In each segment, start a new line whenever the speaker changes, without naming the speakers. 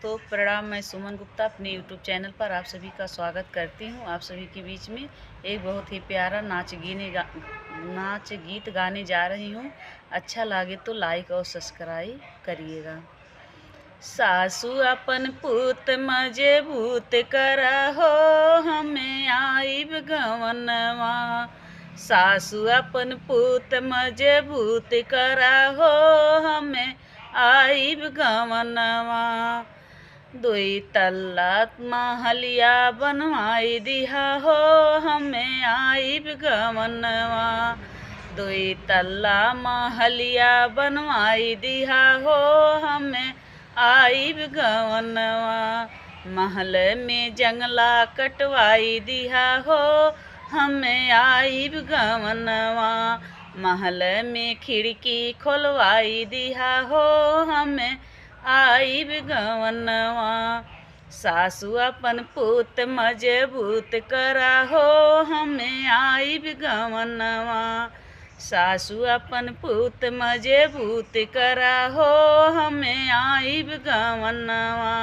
तो प्रणाम। मैं सुमन गुप्ता अपने यूट्यूब चैनल पर आप सभी का स्वागत करती हूँ। आप सभी के बीच में एक बहुत ही प्यारा नाच गीत गाने जा रही हूँ। अच्छा लगे तो लाइक और सब्सक्राइब करिएगा। सासू अपन पुत मजबूत करा हो, हमें आइब गवनवा। सासू अपन पुत मजबूत करा हो, हमें आइब गवनवा। दुई तल्ला महलिया बनवाई दिहा हो, हमें आइब गवनवा। दुई तल्ला महलिया बनवाई दिहा हो, हमें आइब गवनवा। महल में जंगला कटवाई दिहा हो, हमें आइब गवनवा। महल में खिड़की खोलवाई दिहा हो, हमें आइब गवनवा। सासू अपन पुत मजबूत करा हो, हमें आइब गवनवा। सासू अपन पुत मजबूत करा हो, हमें आइब गवनवा।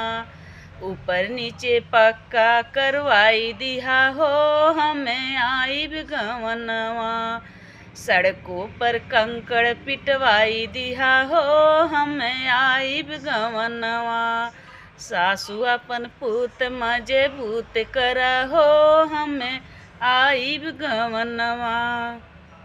ऊपर नीचे पक्का करवाई दिहा हो, हमें आइब गवनवा। सड़कों पर कंकड़ पिटवाई दिहा हो, हमें आइब गवनवा। सासू अपन पुत मजबूत करा हो, हमें आइब गवनवा।